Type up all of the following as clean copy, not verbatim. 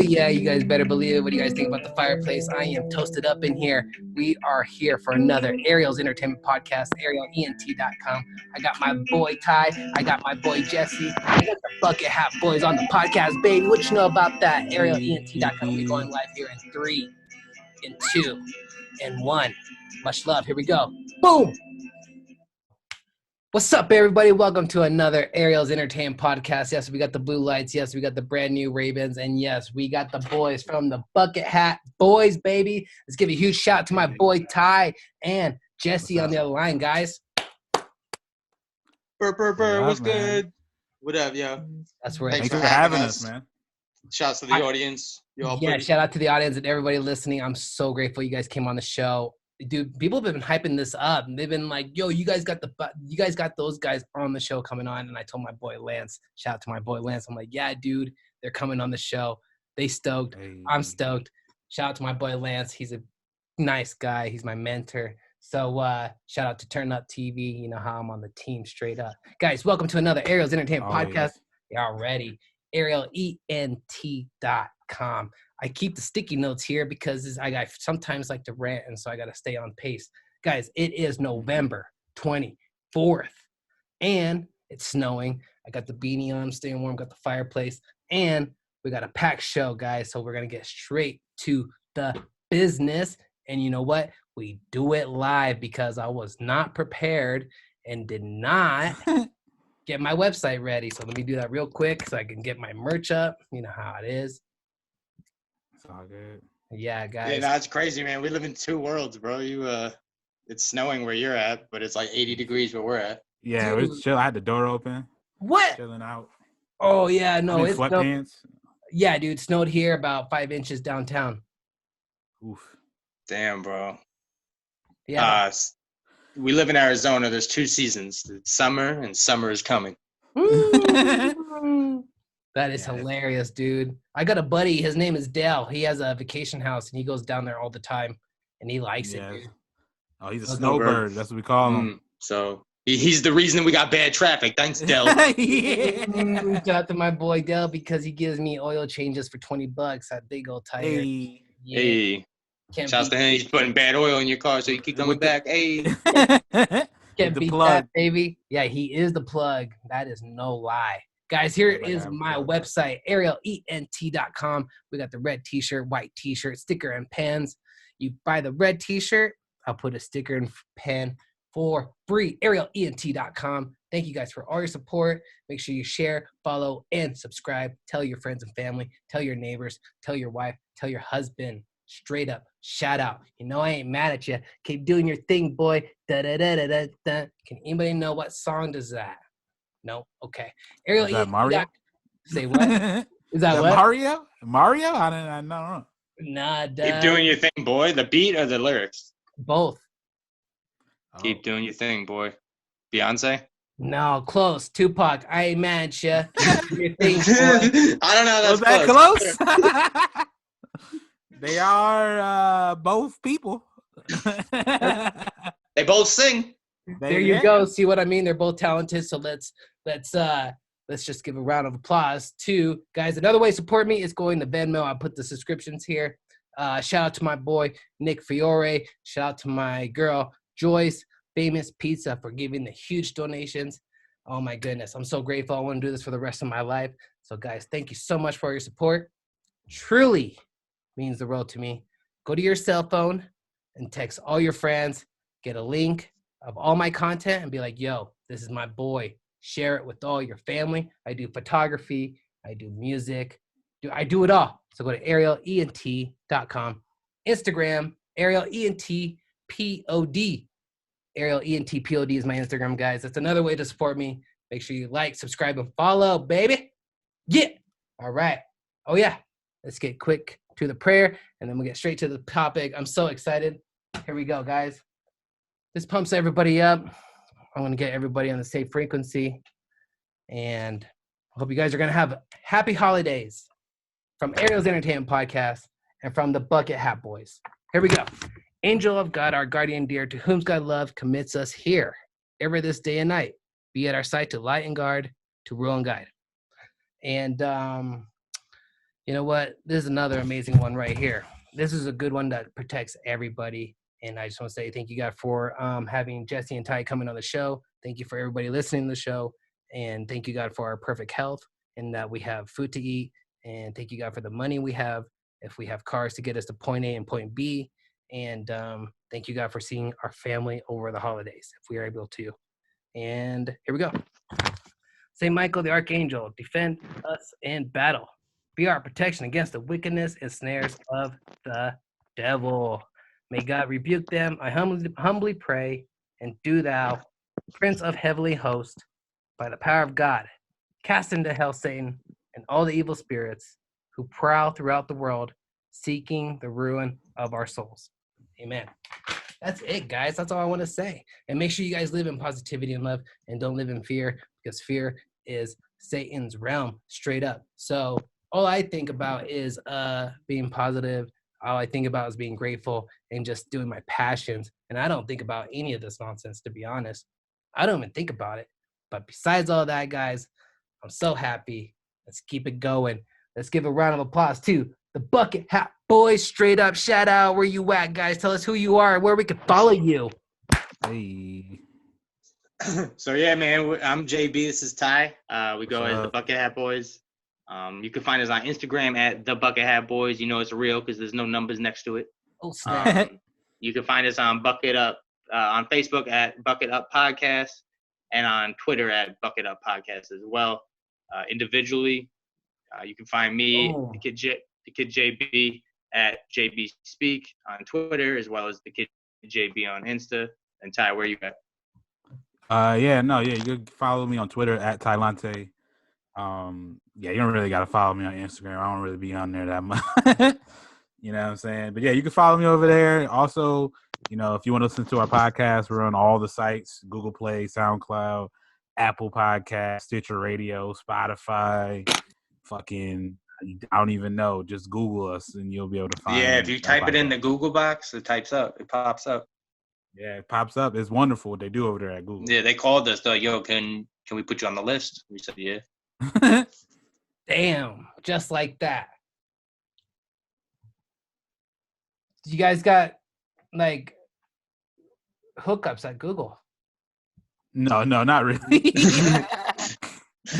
yeah, you guys better believe it. What do you guys think about the fireplace? I am toasted up in here. We are here for another Ariel's Entertainment Podcast, ArielENT.com. I got my boy Ty. I got my boy Jesse. I got the Bucket Hat Boys on the podcast, baby. What you know about that? ArielENT.com. We're going live here in 3, in 2, and 1. Much love. Here we go. Boom. What's up, everybody? Welcome to another Ariel's Entertainment Podcast. Yes, we got the blue lights. Yes, we got the brand new Ravens. And yes, we got the boys from the Bucket Hat Boys, baby. Let's give a huge shout out to my boy Ty and Jesse on the other line, guys. Burr, what's good? What up, yo? That's where Thanks for having us, man. Shouts to the audience. Shout out to the audience and everybody listening. I'm so grateful you guys came on the show. Dude, people have been hyping this up. They've been like, "Yo, you guys got those guys on the show coming on." And I told my boy Lance, shout out to my boy Lance. I'm like, "Yeah, dude, they're coming on the show. They stoked. Hey. I'm stoked." Shout out to my boy Lance. He's a nice guy. He's my mentor. So shout out to Turn Up TV. You know how I'm on the team straight up. Guys, welcome to another Ariel's Entertainment Podcast. Y'all ready? ArielENT.com. I keep the sticky notes here because I sometimes like to rant, and so I got to stay on pace. Guys, it is November 24th, and it's snowing. I got the beanie on, I'm staying warm, got the fireplace, and we got a packed show, guys, so we're going to get straight to the business. And you know what? We do it live because I was not prepared and did not get my website ready. So let me do that real quick so I can get my merch up. You know how it is. It's all good. Yeah, guys. Yeah, that's crazy, man. We live in two worlds, bro. It's snowing where you're at, but it's like 80 degrees where we're at. Yeah, we're chill. I had the door open. What? Chilling out. Oh yeah, no, it's sweatpants. Yeah, dude, it snowed here about 5 inches downtown. Oof. Damn, bro. Yeah. We live in Arizona. There's two seasons: it's summer, and summer is coming. That is hilarious, dude. I got a buddy. His name is Dale. He has a vacation house, and he goes down there all the time, and he likes it, dude. Oh, he's a snowbird. That's what we call him. So he's the reason we got bad traffic. Thanks, Dale. Shout out to my boy Dale because he gives me oil changes for $20 at Big Old Tire. Hey. Shouts to him. He's putting bad oil in your car, so you keep coming back. Hey. Can't beat that, baby. Yeah, he is the plug. That is no lie. Guys, here is my website, ArielENT.com. We got the red t-shirt, white t-shirt, sticker, and pens. You buy the red t-shirt, I'll put a sticker and pen for free. ArielENT.com. Thank you guys for all your support. Make sure you share, follow, and subscribe. Tell your friends and family. Tell your neighbors. Tell your wife. Tell your husband. Straight up, shout out. You know I ain't mad at you. Keep doing your thing, boy. Da-da-da-da-da-da. Can anybody know what song does that? No? Okay. Ariel, is that Mario? Say what? Is that what? Mario? Mario? I don't know. Nah, Keep doing your thing, boy. The beat or the lyrics? Both. Keep doing your thing, boy. Beyonce? No, close. Tupac. I ain't mad at you. Your thing, boy. I don't know. That's Was that close? They are both people. They both sing. There you go. See what I mean? They're both talented. So let's just give a round of applause to guys. Another way to support me is going to Venmo. I'll put the subscriptions here. Shout out to my boy Nick Fiore. Shout out to my girl Joyce, Famous Pizza, for giving the huge donations. Oh my goodness, I'm so grateful. I want to do this for the rest of my life. So guys, thank you so much for your support. Truly means the world to me. Go to your cell phone and text all your friends. Get a link of all my content and be like, yo, this is my boy. Share it with all your family. I do photography. I do music. I do it all. So go to ArielENT.com. Instagram, ArielENTPOD. ArielENTPOD is my Instagram, guys. That's another way to support me. Make sure you like, subscribe, and follow, baby. Yeah. All right. Oh, yeah. Let's get quick to the prayer, and then we'll get straight to the topic. I'm so excited. Here we go, guys. This pumps everybody up. I'm going to get everybody on the same frequency, and I hope you guys are going to have happy holidays from Ariel's Entertainment Podcast and from the Bucket Hat Boys. Here we go. Angel of God, our guardian dear, to whom God love commits us here, ever this day and night, be at our sight to light and guard, to rule and guide. And You know what? This is another amazing one right here. This is a good one that protects everybody. And I just want to say thank you, God, for having Jesse and Ty coming on the show. Thank you for everybody listening to the show. And thank you, God, for our perfect health and that we have food to eat. And thank you, God, for the money we have, if we have cars to get us to point A and point B. And thank you, God, for seeing our family over the holidays, if we are able to. And here we go. St. Michael the Archangel, defend us in battle. Be our protection against the wickedness and snares of the devil. May God rebuke them, I humbly pray, and do thou, Prince of heavenly host, by the power of God, cast into hell Satan and all the evil spirits who prowl throughout the world, seeking the ruin of our souls. Amen. That's it, guys. That's all I want to say. And make sure you guys live in positivity and love and don't live in fear, because fear is Satan's realm, straight up. So all I think about is being positive. All I think about is being grateful and just doing my passions. And I don't think about any of this nonsense, to be honest. I don't even think about it. But besides all that, guys, I'm so happy. Let's keep it going. Let's give a round of applause to the Bucket Hat Boys. Straight up, shout out. Where you at, guys? Tell us who you are and where we can follow you. Hey. So yeah, man, I'm JB. This is Ty. We go What's as the up? Bucket Hat Boys. You can find us on Instagram at the Bucket Hat Boys. You know it's real because there's no numbers next to it. Oh, snap. You can find us on Bucket Up on Facebook at Bucket Up Podcast and on Twitter at Bucket Up Podcast as well. Individually, you can find me, Oh. the kid JB at JB Speak on Twitter, as well as the kid JB on Insta. And Ty, where you at? You can follow me on Twitter at Tylante. You don't really gotta follow me on Instagram. I don't really be on there that much. You know what I'm saying? But yeah, you can follow me over there. Also, if you want to listen to our podcast, we're on all the sites: Google Play, SoundCloud, Apple Podcast, Stitcher Radio, Spotify, fucking I don't even know. Just Google us and you'll be able to find. Yeah, if you our type it in podcast. the Google box, it pops up. Yeah, it pops up. It's wonderful what they do over there at Google. Yeah, they called us though. Yo, can we put you on the list? We said yeah. Damn, just like that. You guys got like hookups at Google? No, not really.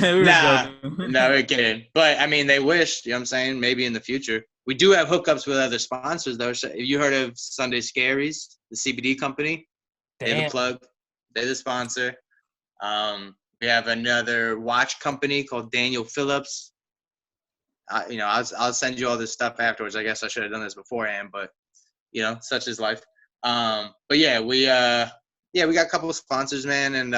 No, we're kidding. But I mean, they wish. You know what I'm saying? Maybe in the future. We do have hookups with other sponsors though. Have you heard of Sunday Scaries, the CBD company? They're the plug. They're the sponsor. We have another watch company called Daniel Phillips. I'll send you all this stuff afterwards. I guess I should have done this beforehand, but such is life. But yeah, we got a couple of sponsors, man, and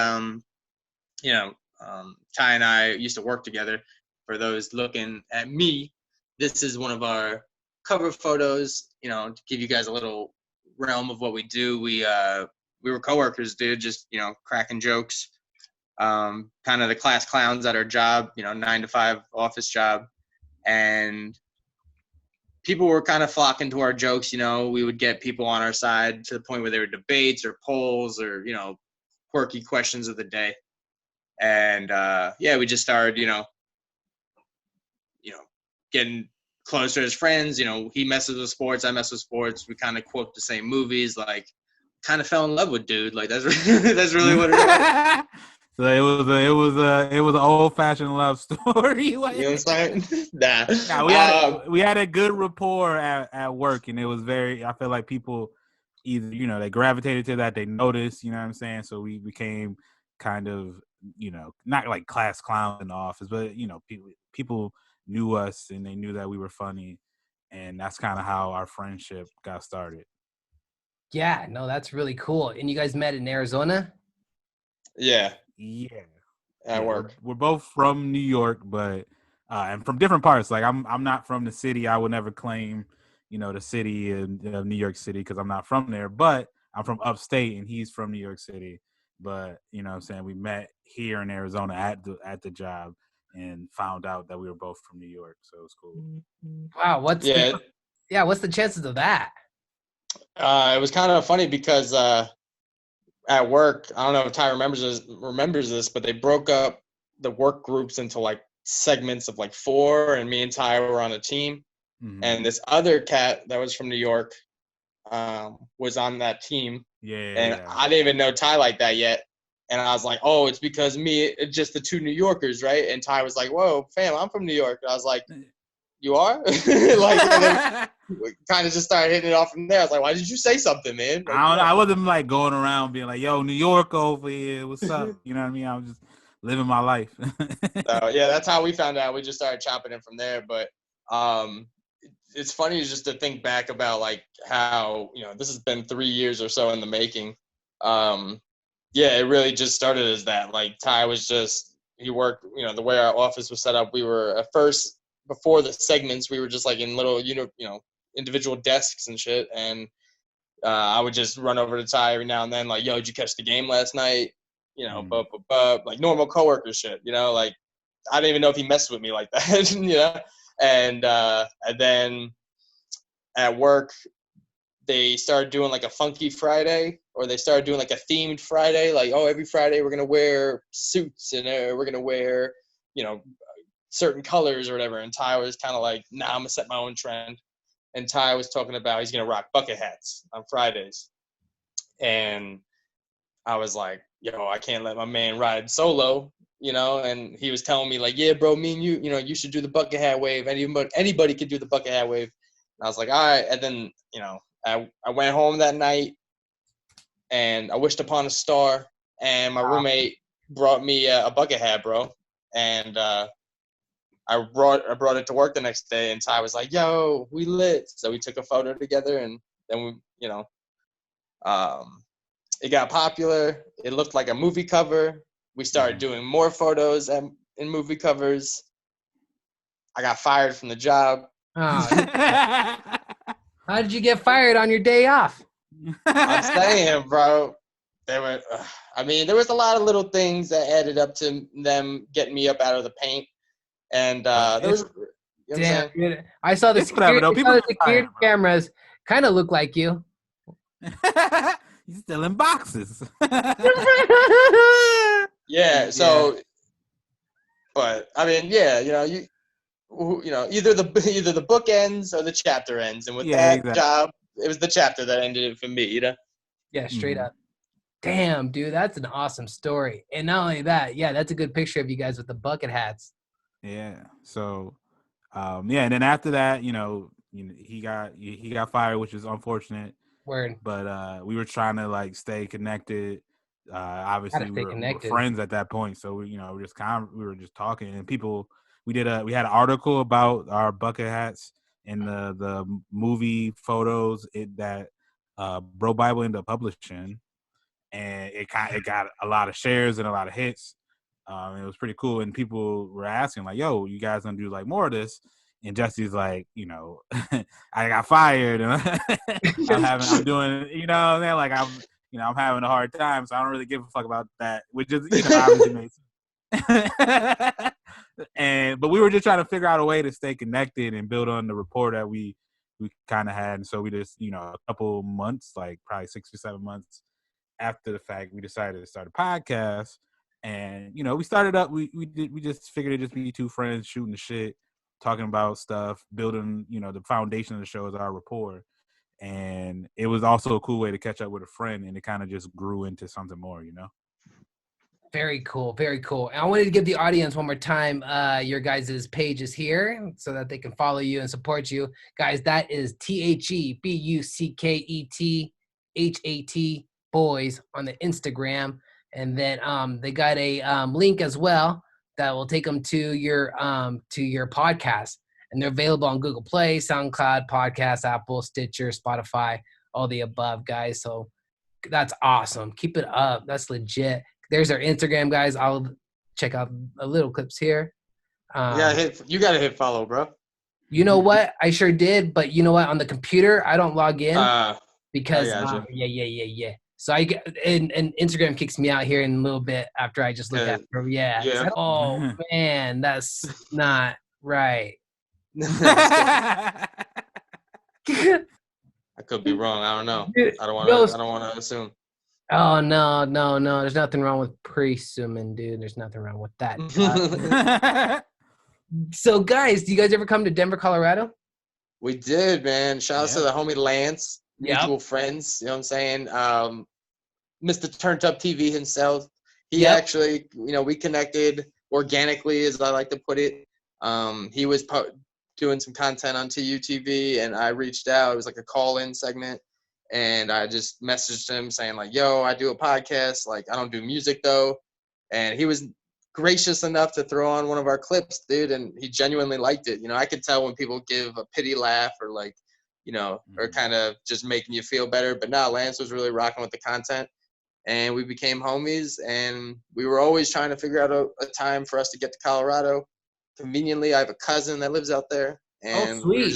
Ty and I used to work together. For those looking at me, this is one of our cover photos. To give you guys a little realm of what we do. We were coworkers, dude. Just cracking jokes. Kind of the class clowns at our job. 9 to 5 office job. And people were kind of flocking to our jokes. We would get people on our side to the point where there were debates or polls or, quirky questions of the day. And, we just started, getting closer as friends. He messes with sports. I mess with sports. We kind of quote the same movies, like kind of fell in love with dude. Like that's really what it is. So it was an old fashioned love story. You know what I'm saying? Nah. We had a good rapport at work, and it was I feel like people either they gravitated to that, they noticed, you know what I'm saying. So we became kind of not like class clowns in the office, but people knew us and they knew that we were funny, and that's kind of how our friendship got started. Yeah, no, that's really cool. And you guys met in Arizona? Yeah. At work. We're both from New York, but and from different parts. Like I'm not from the city. I would never claim the city of New York City because I'm not from there. But I'm from upstate, and he's from New York City. But what I'm saying, we met here in Arizona at the job and found out that we were both from New York. So it was cool. Wow, what's the chances of that? It was kind of funny because at work, I don't know if Ty remembers this, but they broke up the work groups into like segments of like 4, and me and Ty were on a team. And this other cat that was from New York was on that team. And I didn't even know Ty like that yet. And I was like, oh, it's because it's just the 2 New Yorkers, right? And Ty was like, whoa, fam, I'm from New York. And I was like, you are? Like, and then we kind of just started hitting it off from there. I was like, why did you say something, man? Like, I wasn't like going around being like, yo, New York over here, what's up? You know what I mean? I was just living my life. So, yeah, that's how we found out. We just started chopping it from there. But it's funny just to think back about like how, this has been 3 years or so in the making. Yeah, it really just started as that. Like Ty was he worked, the way our office was set up, we were at first, before the segments, we were just like in little, individual desks and shit. And I would just run over to Ty every now and then, like, yo, did you catch the game last night? Like normal coworker shit, like I didn't even know if he messed with me like that, And then at work, they started doing like a funky Friday, or they started doing like a themed Friday. Like, oh, every Friday we're going to wear suits and we're going to wear, certain colors or whatever. And Ty was kind of like, nah, I'm going to set my own trend. And Ty was talking about he's going to rock bucket hats on Fridays. And I was like, yo, I can't let my man ride solo, and he was telling me like, yeah, bro, me and you, you should do the bucket hat wave. Anybody could do the bucket hat wave. And I was like, all right. And then, I went home that night and I wished upon a star, and my roommate brought me a bucket hat, bro. And I brought it to work the next day, and Ty was like, yo, we lit. So we took a photo together, and then we, it got popular. It looked like a movie cover. We started doing more photos in movie covers. I got fired from the job. How did you get fired on your day off? I'm saying, bro, there was a lot of little things that added up to them getting me up out of the paint. And there was, damn, I saw the security cameras kind of look like you. He's still in boxes. Yeah. So, but I mean, yeah, either the book ends or the chapter ends, and with job, it was the chapter that ended it for me, Yeah, straight up. Damn, dude, that's an awesome story. And not only that, yeah, that's a good picture of you guys with the bucket hats. Yeah. So, and then after that, he got fired, which is unfortunate. Word. But we were trying to like stay connected. Obviously, we were friends at that point, so we were just talking, and people. We had an article about our bucket hats and the movie photos that Bro Bible ended up publishing, and it got a lot of shares and a lot of hits. It was pretty cool, and people were asking like, "Yo, you guys gonna do like more of this?" And Jesse's like, I got fired, and I'm doing, like I'm having a hard time, so I don't really give a fuck about that, which is obviously makes sense. But we were just trying to figure out a way to stay connected and build on the rapport that we kind of had. And so we just, a couple months, like probably 6 or 7 months after the fact, we decided to start a podcast. And, we started up, we just figured it'd just be 2 friends shooting the shit, talking about stuff, building, the foundation of the show is our rapport. And it was also a cool way to catch up with a friend, and it kind of just grew into something more, Very cool. Very cool. And I wanted to give the audience one more time your guys' pages here so that they can follow you and support you. Guys, that is TheBucketHat boys on the Instagram. And then they got a link as well that will take them to your podcast. And they're available on Google Play, SoundCloud, Podcast, Apple, Stitcher, Spotify, all the above, guys. So that's awesome. Keep it up. That's legit. There's our Instagram, guys. I'll check out a little clips here. You gotta hit follow, bro. You know what? I sure did, but you know what? On the computer, I don't log in because yeah. So I get and Instagram kicks me out here in a little bit after I just look at it. Yeah. Oh man, that's not right. I could be wrong. I don't know. I don't want to assume. Oh no. There's nothing wrong with presuming, dude. There's nothing wrong with that. So guys, do you guys ever come to Denver, Colorado? We did, man. Shout out to the homie Lance, mutual friends. You know what I'm saying? Mr. Turned Up TV himself. He actually, we connected organically, as I like to put it. He was doing some content on TUTV, and I reached out. It was like a call-in segment, and I just messaged him saying, like, yo, I do a podcast. Like, I don't do music, though. And he was gracious enough to throw on one of our clips, dude, and he genuinely liked it. I could tell when people give a pity laugh or, like, or kind of just making you feel better. But no, Lance was really rocking with the content. And we became homies, and we were always trying to figure out a time for us to get to Colorado. Conveniently, I have a cousin that lives out there, and we were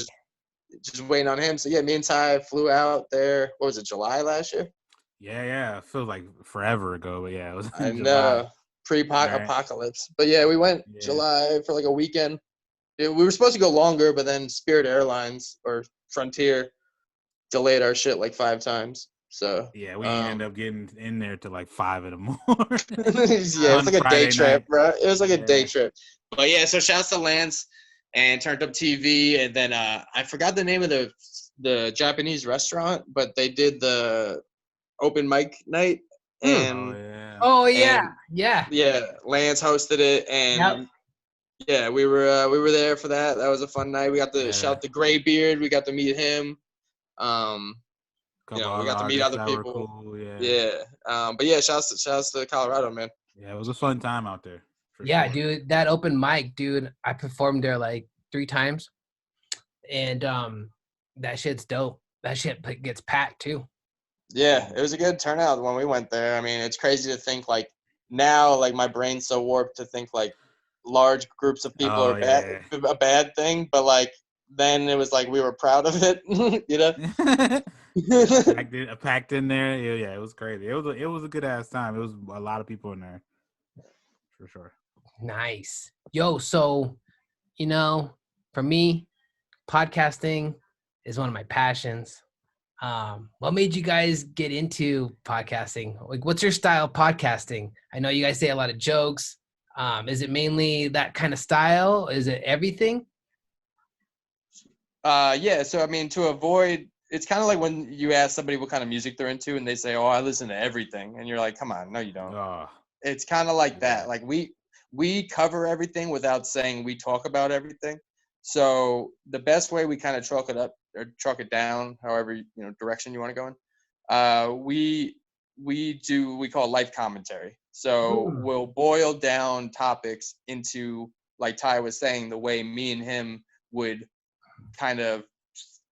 just waiting on him. So, yeah, me and Ty flew out there. What was it, July last year? Yeah. It feels like forever ago, but yeah, it was I in July. know, pre-apocalypse. But, yeah, we went July for like a weekend. We were supposed to go longer, but then Spirit Airlines or Frontier delayed our shit like 5 times. So yeah, we ended up getting in there to like 5 in the morning. Yeah, it's like a Friday day trip, night. bro. It was like a day trip. But yeah, so shouts to Lance and Turned Up TV, and then I forgot the name of the Japanese restaurant, but they did the open mic night, and yeah, Lance hosted it, and we were there for that. That was a fun night. We got to shout the Graybeard. We got to meet him. We got to meet other people. Cool, but yeah, shouts to Colorado, man. Yeah, it was a fun time out there. Sure. Dude, that open mic, dude, I performed there like 3 times, and that shit's dope. That shit gets packed too. Yeah, it was a good turnout when we went there. I mean, it's crazy to think, like, now, like, my brain's so warped to think like large groups of people are a bad thing, but like then it was like we were proud of it, packed in there. Yeah, it was crazy. It was a good ass time. It was a lot of people in there, for sure. Nice. Yo, so for me, podcasting is one of my passions. What made you guys get into podcasting? Like, what's your style of podcasting? I know you guys say a lot of jokes. Is it mainly that kind of style? Is it everything? Yeah. So, I mean, to avoid, it's kind of like when you ask somebody what kind of music they're into and they say, oh, I listen to everything. And you're like, come on, no, you don't. It's kind of like that. Like we cover everything without saying we talk about everything. So the best way we kind of chalk it up or chalk it down, however, direction you want to go in, we call life commentary. So we'll boil down topics into, like Ty was saying, the way me and him would kind of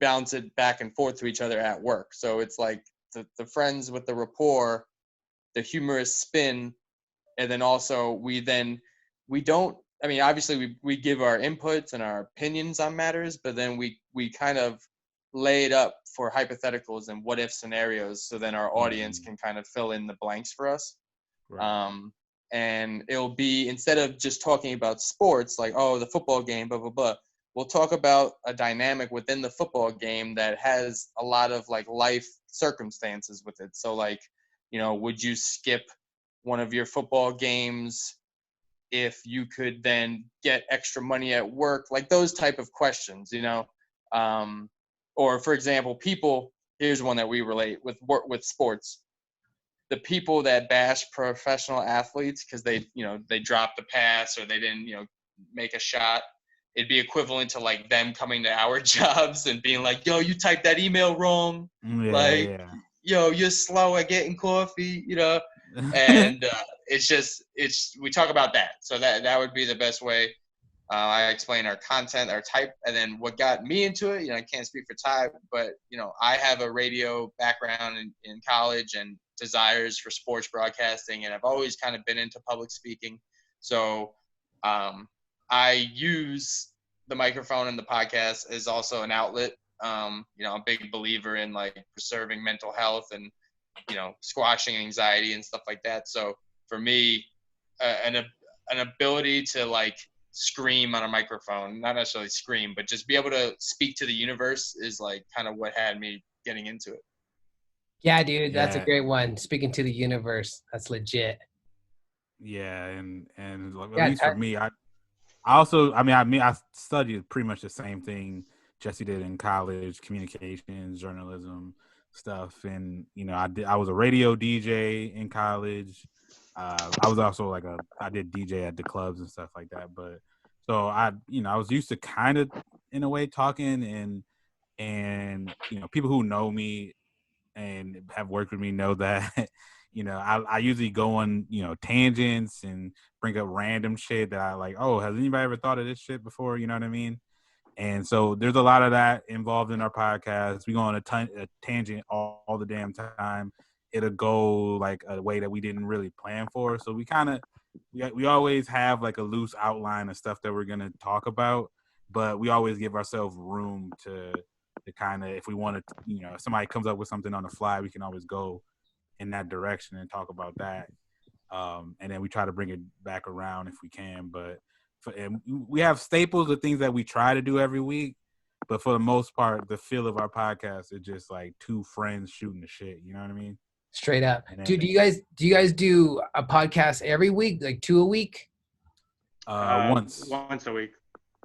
bounce it back and forth to each other at work. So it's like the friends with the rapport, the humorous spin, and then also we don't, I mean, obviously we give our inputs and our opinions on matters, but then we kind of lay it up for hypotheticals and what if scenarios, so then our audience can kind of fill in the blanks for us. Right. And it'll be, instead of just talking about sports, like, oh, the football game, blah, blah, blah, we'll talk about a dynamic within the football game that has a lot of like life circumstances with it. So like, would you skip one of your football games if you could then get extra money at work? Like those type of questions, or for example, here's one that we relate with sports. The people that bash professional athletes because they dropped the pass or they didn't, make a shot. It'd be equivalent to like them coming to our jobs and being like, yo, you typed that email wrong. Yo, you're slow at getting coffee, and we talk about that. So that would be the best way. I explain our content, our type, and then what got me into it. I can't speak for Ty, but I have a radio background in college and desires for sports broadcasting, and I've always kind of been into public speaking. So I use the microphone and the podcast as also an outlet. I'm a big believer in like preserving mental health and squashing anxiety and stuff like that. So for me, an ability to like scream on a microphone, not necessarily scream, but just be able to speak to the universe is like kind of what had me getting into it. Yeah, dude, that's a great one. Speaking to the universe, that's legit. Yeah, and at least for me, I studied pretty much the same thing Jesse did in college: communications, journalism stuff, and I was a radio DJ in college. I was also I did DJ at the clubs and stuff like that. But so I was used to kind of in a way talking and people who know me and have worked with me know that I usually go on tangents and bring up random shit that I like. Oh, has anybody ever thought of this shit before? You know what I mean? And so there's a lot of that involved in our podcast. We go on a tangent all the damn time. It'll go like a way that we didn't really plan for. So we always have like a loose outline of stuff that we're gonna talk about, but we always give ourselves room to kind of, if we want to, if somebody comes up with something on the fly, we can always go in that direction and talk about that. And then we try to bring it back around if we can. But and we have staples of things that we try to do every week. But for the most part, the feel of our podcast is just like two friends shooting the shit. You know what I mean? Straight up. And then, Dude, do you guys do a podcast every week, like 2 a week? Once a week.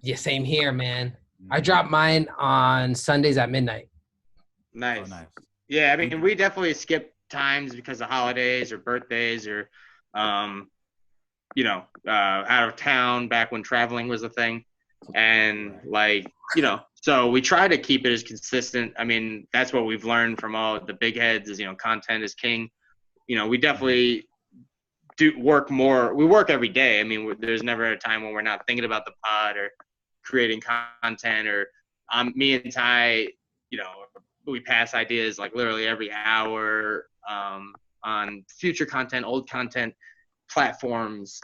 Yeah, same here, man. I drop mine on Sundays at midnight. Nice. Oh, nice. Yeah, I mean, we definitely skip times because of holidays or birthdays or, out of town back when traveling was a thing. And so we try to keep it as consistent. I mean, that's what we've learned from all the big heads is, content is king. We definitely do work more. We work every day. I mean, there's never a time when we're not thinking about the pod or creating content or me and Ty, we pass ideas like literally every hour on future content, old content platforms,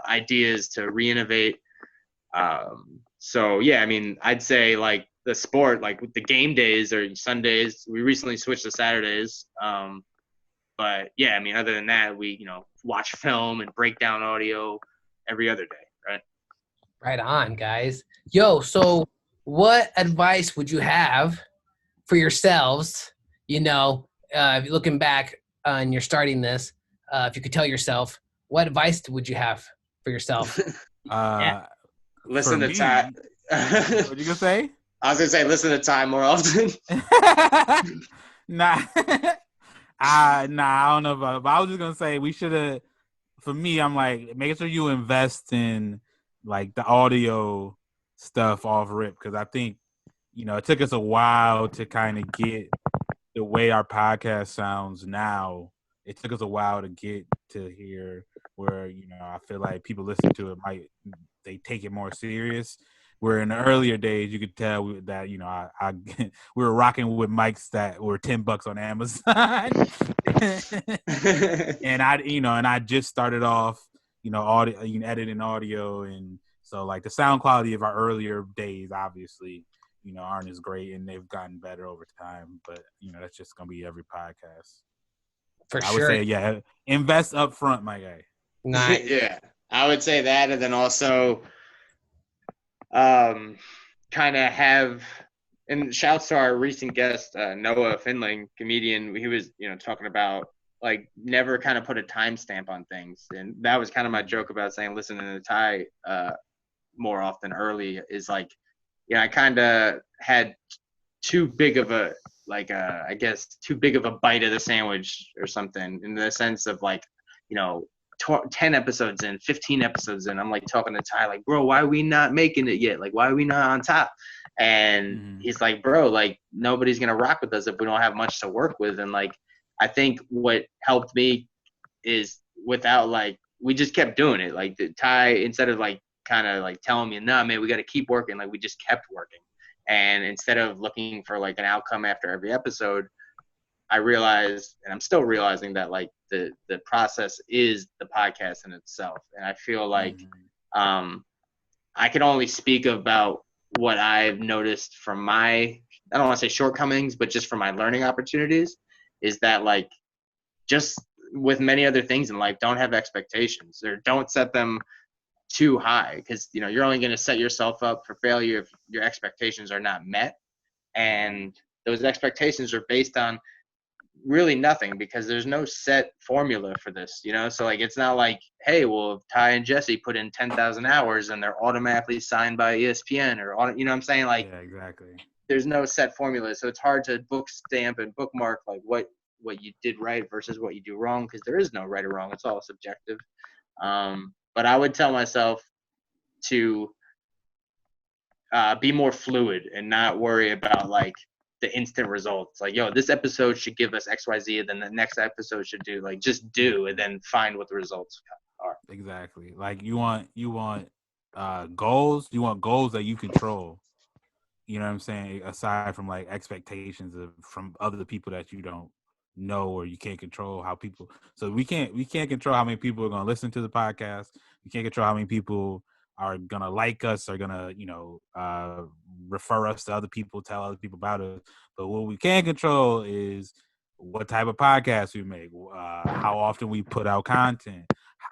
ideas to re-innovate. So yeah, I mean, I'd say like the sport, like with the game days or Sundays, we recently switched to Saturdays. But yeah, I mean, other than that, we, watch film and break down audio every other day, right? Right on, guys. Yo, so what advice would you have for yourselves, if you're looking back and you're starting this, if you could tell yourself, what advice would you have for yourself? Listen to Ty. What you gonna say? I was gonna say listen to Ty more often. Nah. I don't know about it, but I was just gonna say we should have. For me, I'm like, make sure you invest in like the audio stuff off rip, because I think it took us a while to kind of get the way our podcast sounds now. It took us a while to get to here where I feel like people listen to it they take it more serious. Where in the earlier days, you could tell that we were rocking with mics that were $10 on Amazon, and I just started off, audio, editing audio, and so like the sound quality of our earlier days, obviously, aren't as great, and they've gotten better over time. But that's just gonna be every podcast. For I sure. would say, yeah, invest up front, my guy. Nice. Yeah, I would say that, and then also kind of have, and shouts to our recent guest, Noah Finling, comedian. He was, talking about like never kind of put a timestamp on things. And that was kind of my joke about saying listening to Ty more often early is like, I kind of had too big of a, like, I guess, too big of a bite of the sandwich or something, in the sense of like, 10 episodes in, 15 episodes in, I'm like talking to Ty, like, bro, why are we not making it yet? Like, why are we not on top? And he's like, bro, like, nobody's going to rock with us if we don't have much to work with. And like, I think what helped me is without like, we just kept doing it. Like the Ty, instead of like, kind of like telling me, nah, man, we got to keep working. Like we just kept working. And instead of looking for like an outcome after every episode, I realized, and I'm still realizing that like the process is the podcast in itself. And I feel like I can only speak about what I've noticed from my, I don't want to say shortcomings, but just from my learning opportunities, is that like just with many other things in life, don't have expectations or don't set them too high, because you're only going to set yourself up for failure if your expectations are not met. And those expectations are based on really nothing because there's no set formula for this, So like, it's not like, hey, well, if Ty and Jesse put in 10,000 hours and they're automatically signed by ESPN or what I'm saying? Like, Yeah, exactly. there's no set formula, so it's hard to book stamp and bookmark like what you did right versus what you do wrong, because there is no right or wrong. It's all subjective. But I would tell myself to be more fluid and not worry about like the instant results. Like, yo, this episode should give us XYZ, and then the next episode should do, like, just do, and then find what the results are. Exactly. Like you want goals. You want goals that you control. You know what I'm saying? Aside from like expectations from other people that you don't know or you can't control how people. So we can't control how many people are going to listen to the podcast. We can't control how many people are going to like us, are going to refer us to other people, tell other people about us. But what we can control is what type of podcast we make, how often we put out content,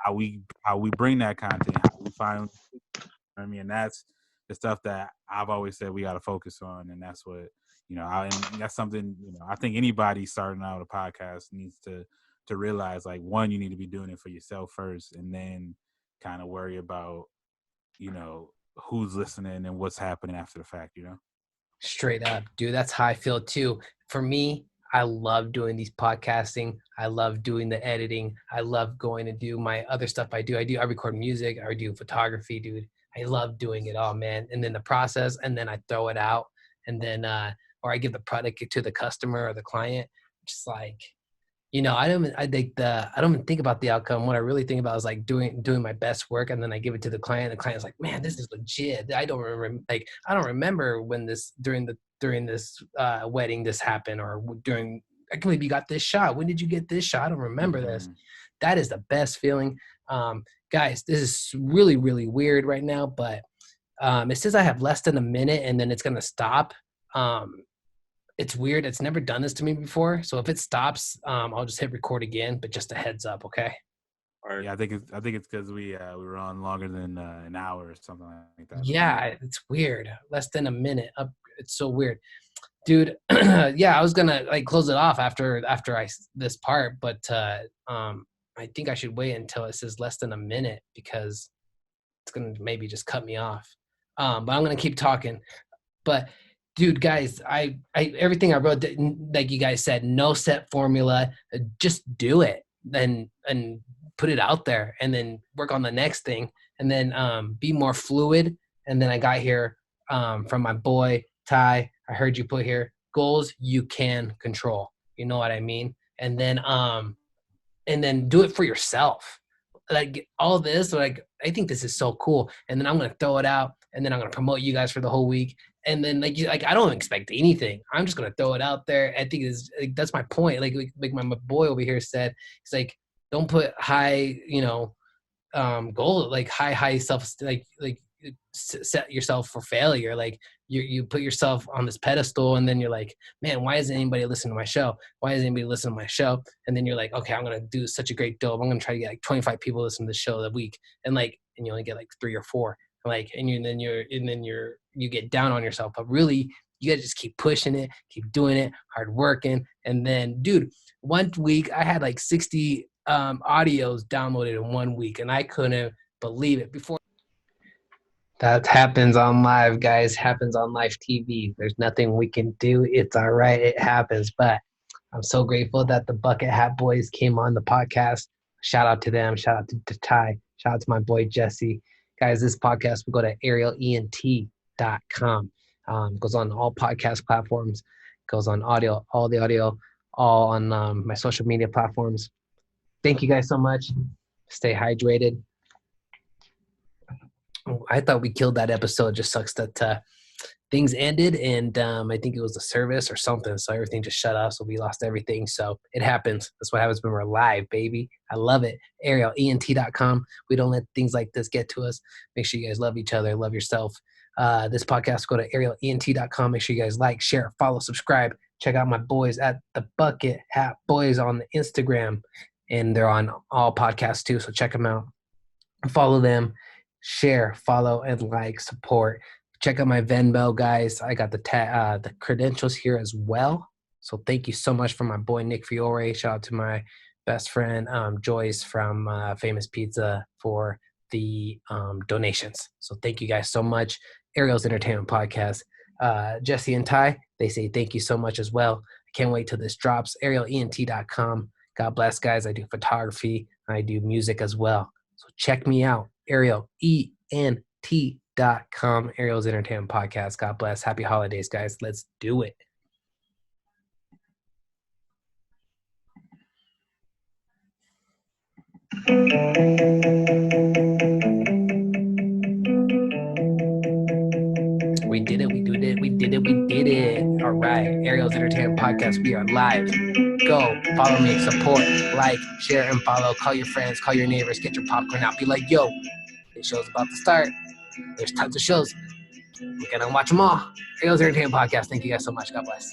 how we bring that content, how we find. I mean, that's the stuff that I've always said we got to focus on, and that's what and that's something I think anybody starting out a podcast needs to realize. Like, one, you need to be doing it for yourself first, and then kind of worry about who's listening and what's happening after the fact. Straight up, dude. That's how I feel too. For me, I love doing these podcasting. I love doing the editing. I love going to do my other stuff I do. I record music. I do photography, dude. I love doing it all, man. And then the process, and then I throw it out, and then or I give the product to the customer or the client. Just like, I don't even think about the outcome. What I really think about is like doing my best work, and then I give it to the client. The client's like, man, this is legit. I don't remember when during this wedding this happened, or during, I can't believe you got this shot. When did you get this shot? I don't remember this. That is the best feeling. Guys, this is really, really weird right now, but it says I have less than a minute and then it's going to stop. It's weird. It's never done this to me before. So if it stops, I'll just hit record again, but just a heads up. Okay. Yeah, I think it's because we were on longer than an hour or something like that. Yeah, it's weird. Less than a minute. It's so weird, dude. Yeah, I was gonna like close it off after this part, but I think I should wait until it says less than a minute because it's gonna maybe just cut me off. But I'm gonna keep talking. But dude, guys, I everything I wrote, like you guys said, no set formula. Just do it and put it out there, and then work on the next thing, and then be more fluid. And then I got here from my boy Ty. I heard you put here goals you can control. You know what I mean? And then do it for yourself. Like all this, like I think this is so cool. And then I'm gonna throw it out, and then I'm gonna promote you guys for the whole week. And then like I don't expect anything. I'm just gonna throw it out there. I think it's like, that's my point. Like my boy over here said, it's like don't put high, goal, like high self, like set yourself for failure. Like you put yourself on this pedestal, and then you're like, man, why isn't anybody listening to my show? Why isn't anybody listening to my show? And then you're like, okay, I'm gonna do such a great dope. I'm gonna try to get like 25 people listening to the show that week, and you only get like 3 or 4, and you get down on yourself. But really, you gotta just keep pushing it, keep doing it, hard working. And then, dude, one week I had like 60 audios downloaded in 1 week, and I couldn't believe it. Before that happens on live, guys, happens on live TV. There's nothing we can do. It's all right. It happens. But I'm so grateful that the Bucket Hat Boys came on the podcast. Shout out to them. Shout out to Ty. Shout out to my boy Jesse. Guys, this podcast will go to arielent.com. Goes on all podcast platforms. Goes on audio, all the audio, all on my social media platforms. Thank you guys so much. Stay hydrated. I thought we killed that episode. It just sucks that things ended, and I think it was the service or something, so everything just shut off, so we lost everything. So it happens. That's what happens when we're live, baby. I love it. arielent.com. We don't let things like this get to us. Make sure you guys love each other, love yourself. This podcast, go to arielent.com. Make sure you guys like, share, follow, subscribe. Check out my boys at the Bucket Hat Boys on the Instagram, and they're on all podcasts too, so check them out. Follow them. Share, follow, and like, support. Check out my Venmo, guys. I got the credentials here as well. So thank you so much for my boy Nick Fiore. Shout out to my best friend Joyce from Famous Pizza for the donations. So thank you guys so much. Ariel's Entertainment Podcast. Jesse and Ty, they say thank you so much as well. I can't wait till this drops. ArielENT.com. God bless, guys. I do photography. I do music as well. So check me out. ArielENT.com. Ariel's Entertainment Podcast. God bless. Happy holidays, guys. Let's do it. We did it. We did it. We did it. We did it. All right. Ariel's Entertainment Podcast. We are live. Go. Follow me. Support. Like, share, and follow. Call your friends. Call your neighbors. Get your popcorn out. Be like, yo, this show's about to start. There's tons of shows. We're going to watch them all. Ariel's Entertainment Podcast. Thank you guys so much. God bless.